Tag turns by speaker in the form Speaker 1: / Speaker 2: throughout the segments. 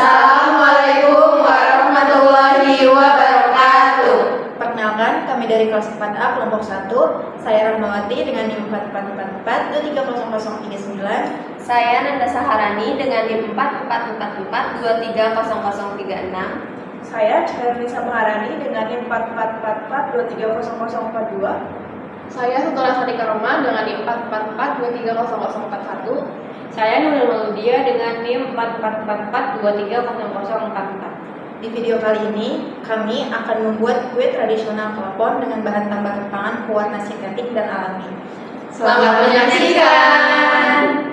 Speaker 1: Assalamualaikum warahmatullahi wabarakatuh.
Speaker 2: Perkenalkan, kami dari kelas 4A kelompok 1. Saya Rahmawati dengan NIM 4444 23039.
Speaker 3: Saya Nanda Saharani dengan NIM 4444 2300036.
Speaker 4: Saya Herlisa Maharani dengan NIM 4444 2300042.
Speaker 5: Saya Sutora Sarika Roma dengan NIM 4442300041.
Speaker 6: Saya Nurul Mauludia dengan NIM 4444 2300044.
Speaker 2: Di video kali ini, kami akan membuat kue tradisional klepon dengan bahan tambahan pangan pewarna sintetik dan alami.
Speaker 1: Selamat menyaksikan.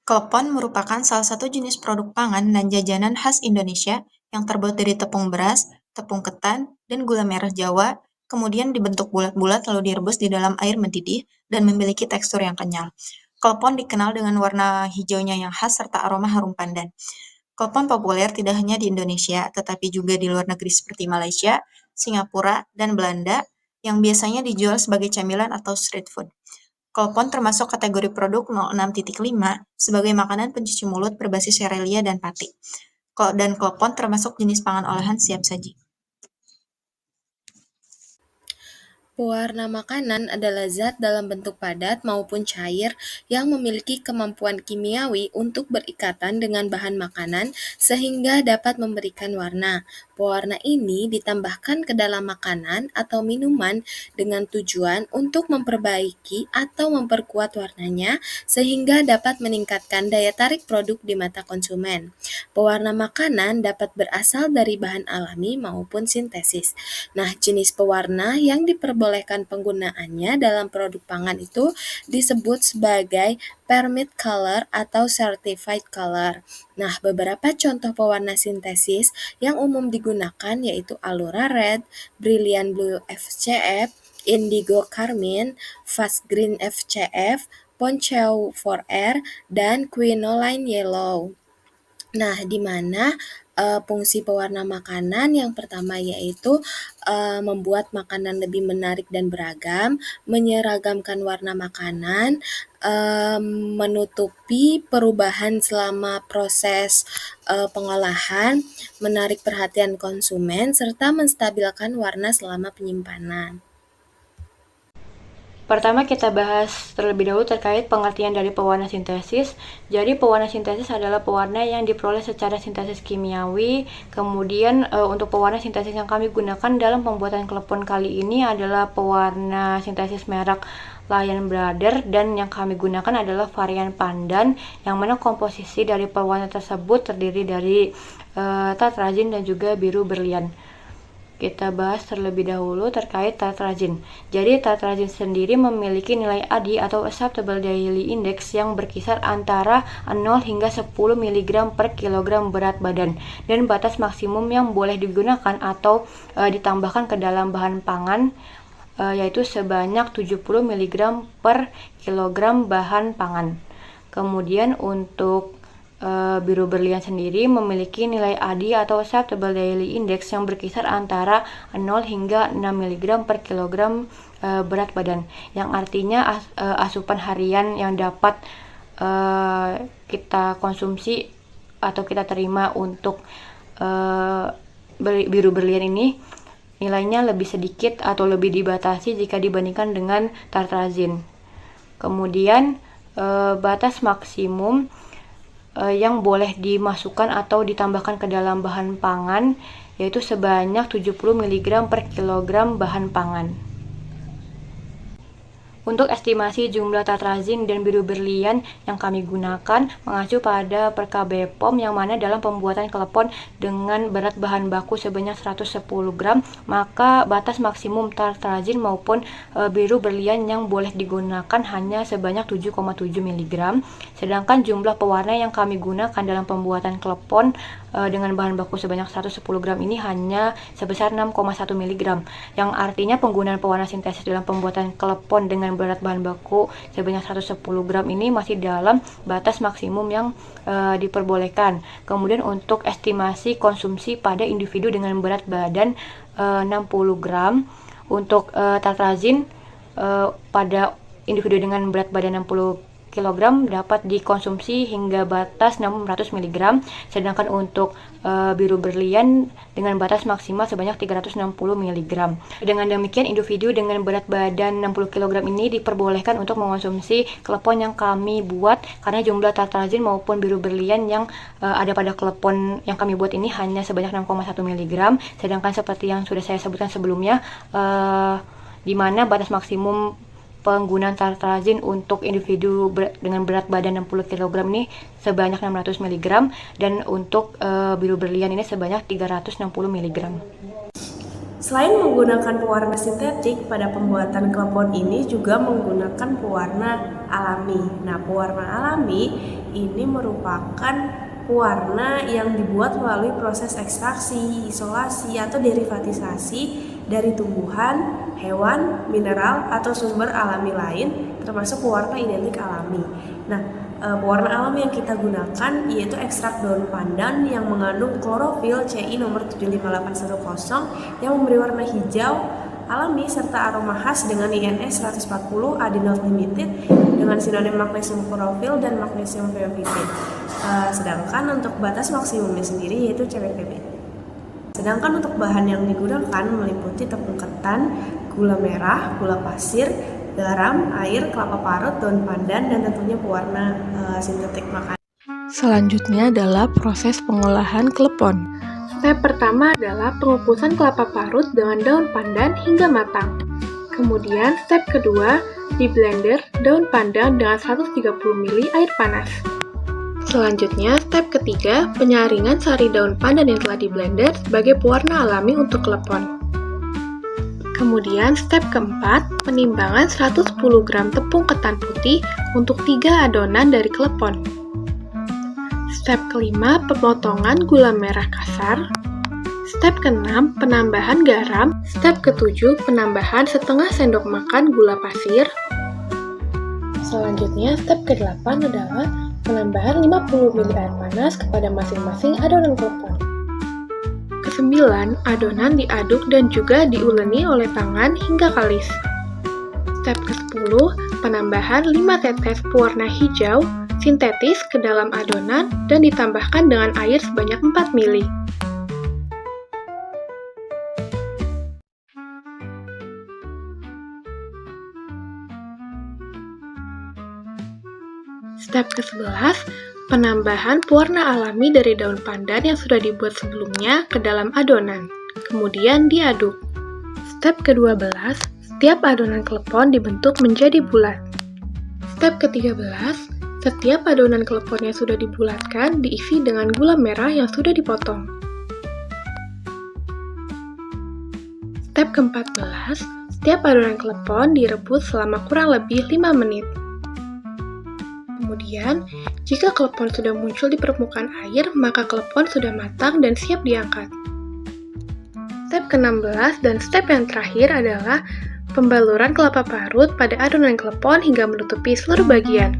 Speaker 7: Klepon merupakan salah satu jenis produk pangan dan jajanan khas Indonesia yang terbuat dari tepung beras, tepung ketan, dan gula merah Jawa, kemudian dibentuk bulat-bulat lalu direbus di dalam air mendidih dan memiliki tekstur yang kenyal. Klepon dikenal dengan warna hijaunya yang khas serta aroma harum pandan. Klepon populer tidak hanya di Indonesia, tetapi juga di luar negeri seperti Malaysia, Singapura, dan Belanda, yang biasanya dijual sebagai camilan atau street food. Klepon termasuk kategori produk 06.5 sebagai makanan pencuci mulut berbasis serelia dan pati. Dan klepon termasuk jenis pangan olahan siap saji.
Speaker 8: Pewarna makanan adalah zat dalam bentuk padat maupun cair yang memiliki kemampuan kimiawi untuk berikatan dengan bahan makanan sehingga dapat memberikan warna. Pewarna ini ditambahkan ke dalam makanan atau minuman dengan tujuan untuk memperbaiki atau memperkuat warnanya sehingga dapat meningkatkan daya tarik produk di mata konsumen. Pewarna makanan dapat berasal dari bahan alami maupun sintesis. Nah, jenis pewarna yang diperbolehkan penggunaannya dalam produk pangan itu disebut sebagai permit color atau certified color. Nah, beberapa contoh pewarna sintesis yang umum digunakan yaitu Allura Red, Brilliant Blue FCF, Indigo Carmine, Fast Green FCF, Ponceau 4R, dan Quinoline Yellow. Nah, di mana fungsi pewarna makanan yang pertama yaitu membuat makanan lebih menarik dan beragam, menyeragamkan warna makanan, menutupi perubahan selama proses pengolahan, menarik perhatian konsumen, serta menstabilkan warna selama penyimpanan.
Speaker 6: Pertama kita bahas terlebih dahulu terkait pengertian dari pewarna sintesis. Jadi pewarna sintesis adalah pewarna yang diperoleh secara sintesis kimiawi. Kemudian untuk pewarna sintesis yang kami gunakan dalam pembuatan klepon kali ini adalah pewarna sintesis merek Lion Brother, dan yang kami gunakan adalah varian pandan, yang mana komposisi dari pewarna tersebut terdiri dari tartrazin dan juga biru berlian. Kita bahas terlebih dahulu terkait tartrazin. Jadi tartrazin sendiri memiliki nilai ADI atau Acceptable Daily Index yang berkisar antara 0 hingga 10 mg per kilogram berat badan, dan batas maksimum yang boleh digunakan atau ditambahkan ke dalam bahan pangan yaitu sebanyak 70 mg per kilogram bahan pangan. Kemudian untuk biru berlian sendiri memiliki nilai ADI atau Acceptable Daily Index yang berkisar antara 0 hingga 6 mg per kilogram berat badan, yang artinya asupan harian yang dapat kita konsumsi atau kita terima untuk biru berlian ini nilainya lebih sedikit atau lebih dibatasi jika dibandingkan dengan tartrazin. Kemudian batas maksimum yang boleh dimasukkan atau ditambahkan ke dalam bahan pangan yaitu sebanyak 70 mg per kilogram bahan pangan. Untuk estimasi jumlah tartrazin dan biru berlian yang kami gunakan mengacu pada Perka BPOM, yang mana dalam pembuatan klepon dengan berat bahan baku sebanyak 110 gram, maka batas maksimum tartrazin maupun biru berlian yang boleh digunakan hanya sebanyak 7,7 mg. Sedangkan jumlah pewarna yang kami gunakan dalam pembuatan klepon dengan bahan baku sebanyak 110 gram ini hanya sebesar 6,1 mg, yang artinya penggunaan pewarna sintesis dalam pembuatan klepon dengan berat bahan baku sebanyak 110 gram ini masih dalam batas maksimum yang diperbolehkan. Kemudian untuk estimasi konsumsi pada individu dengan berat badan 60 gram, untuk tartrazin pada individu dengan berat badan 60 kg dapat dikonsumsi hingga batas 600 mg, sedangkan untuk biru berlian dengan batas maksimal sebanyak 360 mg. Dengan demikian, individu dengan berat badan 60 kg ini diperbolehkan untuk mengonsumsi klepon yang kami buat, karena jumlah tartrazin maupun biru berlian yang ada pada klepon yang kami buat ini hanya sebanyak 6,1 mg, sedangkan seperti yang sudah saya sebutkan sebelumnya, di mana batas maksimum penggunaan tartrazin untuk individu dengan berat badan 60 kg ini sebanyak 600 mg, dan untuk biru berlian ini sebanyak 360 mg.
Speaker 4: Selain menggunakan pewarna sintetik, pada pembuatan klepon ini juga menggunakan pewarna alami. Nah, pewarna alami ini merupakan pewarna yang dibuat melalui proses ekstraksi, isolasi, atau derivatisasi dari tumbuhan, hewan, mineral, atau sumber alami lain, termasuk pewarna identik alami. Nah, pewarna alami yang kita gunakan yaitu ekstrak daun pandan yang mengandung klorofil CI nomor 75810 yang memberi warna hijau alami serta aroma khas dengan INS 140 Adenot Limited dengan sinonim magnesium klorofil dan magnesium VOPP. Sedangkan untuk batas maksimumnya sendiri yaitu CWPB. Sedangkan untuk bahan yang digunakan meliputi tepung ketan, gula merah, gula pasir, garam, air, kelapa parut, daun pandan, dan tentunya pewarna sintetik makanan.
Speaker 5: Selanjutnya adalah proses pengolahan klepon. Step pertama adalah pengukusan kelapa parut dengan daun pandan hingga matang. Kemudian step kedua, di blender daun pandan dengan 130 ml air panas. Selanjutnya, step ketiga, penyaringan sari daun pandan yang telah di blender sebagai pewarna alami untuk klepon. Kemudian, step keempat, penimbangan 110 gram tepung ketan putih untuk 3 adonan dari klepon. Step kelima, pemotongan gula merah kasar. Step keenam, penambahan garam. Step ketujuh, penambahan setengah sendok makan gula pasir. Selanjutnya, step ke-8 adalah penambahan 50 ml air panas kepada masing-masing adonan klepon. Kesembilan, adonan diaduk dan juga diuleni oleh tangan hingga kalis. Step ke-10, penambahan 5 tetes pewarna hijau sintetis ke dalam adonan dan ditambahkan dengan air sebanyak 4 ml. Step ke-11, penambahan pewarna alami dari daun pandan yang sudah dibuat sebelumnya ke dalam adonan, kemudian diaduk. Step ke-12, setiap adonan klepon dibentuk menjadi bulat. Step ke-13, setiap adonan klepon yang sudah dibulatkan diisi dengan gula merah yang sudah dipotong. Step ke-14, setiap adonan klepon direbus selama kurang lebih 5 menit. Kemudian, jika klepon sudah muncul di permukaan air, maka klepon sudah matang dan siap diangkat. Step ke-16 dan step yang terakhir adalah pembaluran kelapa parut pada adonan klepon hingga menutupi seluruh bagian.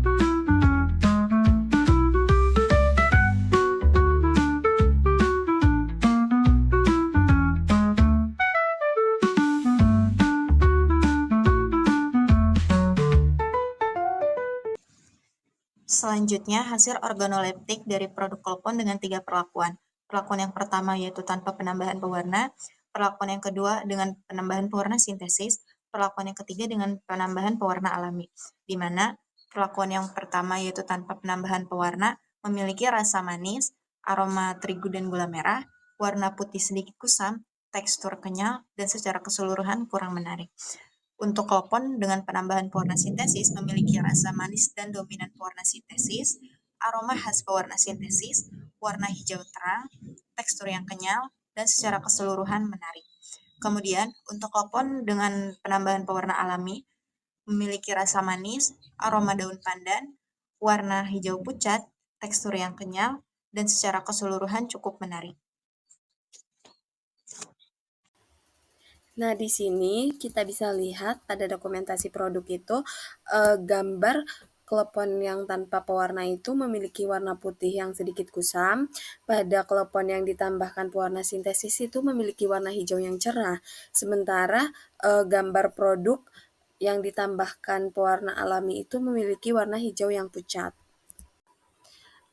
Speaker 7: Selanjutnya, hasil organoleptik dari produk klepon dengan 3 perlakuan. Perlakuan yang pertama yaitu tanpa penambahan pewarna, perlakuan yang kedua dengan penambahan pewarna sintesis, perlakuan yang ketiga dengan penambahan pewarna alami. Di mana perlakuan yang pertama yaitu tanpa penambahan pewarna memiliki rasa manis, aroma terigu dan gula merah, warna putih sedikit kusam, tekstur kenyal, dan secara keseluruhan kurang menarik. Untuk klepon dengan penambahan pewarna sintesis memiliki rasa manis dan dominan pewarna sintesis, aroma khas pewarna sintesis, warna hijau terang, tekstur yang kenyal, dan secara keseluruhan menarik. Kemudian, untuk klepon dengan penambahan pewarna alami memiliki rasa manis, aroma daun pandan, warna hijau pucat, tekstur yang kenyal, dan secara keseluruhan cukup menarik.
Speaker 8: Nah, di sini kita bisa lihat pada dokumentasi produk itu gambar klepon yang tanpa pewarna itu memiliki warna putih yang sedikit kusam. Pada klepon yang ditambahkan pewarna sintesis itu memiliki warna hijau yang cerah. Sementara gambar produk yang ditambahkan pewarna alami itu memiliki warna hijau yang pucat.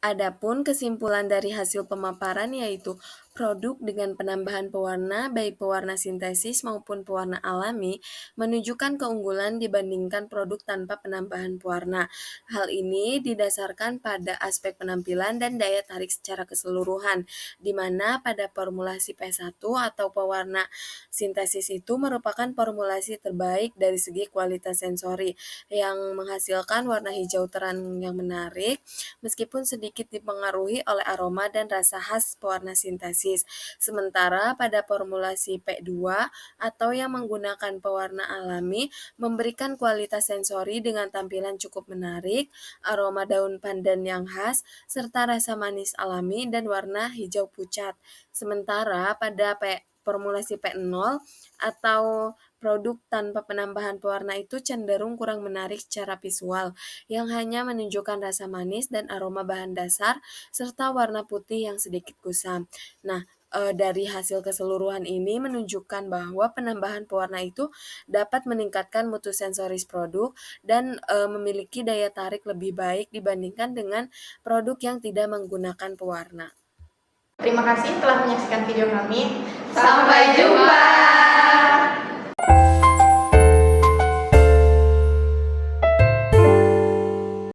Speaker 8: Adapun kesimpulan dari hasil pemaparan yaitu produk dengan penambahan pewarna baik pewarna sintesis maupun pewarna alami menunjukkan keunggulan dibandingkan produk tanpa penambahan pewarna. Hal ini didasarkan pada aspek penampilan dan daya tarik secara keseluruhan, di mana pada formulasi P1 atau pewarna sintesis itu merupakan formulasi terbaik dari segi kualitas sensori yang menghasilkan warna hijau terang yang menarik, meskipun sedikit dipengaruhi oleh aroma dan rasa khas pewarna sintesis. Sementara pada formulasi P2 atau yang menggunakan pewarna alami memberikan kualitas sensori dengan tampilan cukup menarik, aroma daun pandan yang khas, serta rasa manis alami dan warna hijau pucat. Sementara pada formulasi P0 atau produk tanpa penambahan pewarna itu cenderung kurang menarik secara visual, yang hanya menunjukkan rasa manis dan aroma bahan dasar, serta warna putih yang sedikit kusam. Nah, dari hasil keseluruhan ini menunjukkan bahwa penambahan pewarna itu dapat meningkatkan mutu sensoris produk dan memiliki daya tarik lebih baik dibandingkan dengan produk yang tidak menggunakan pewarna.
Speaker 2: Terima kasih telah menyaksikan video kami.
Speaker 1: Sampai jumpa.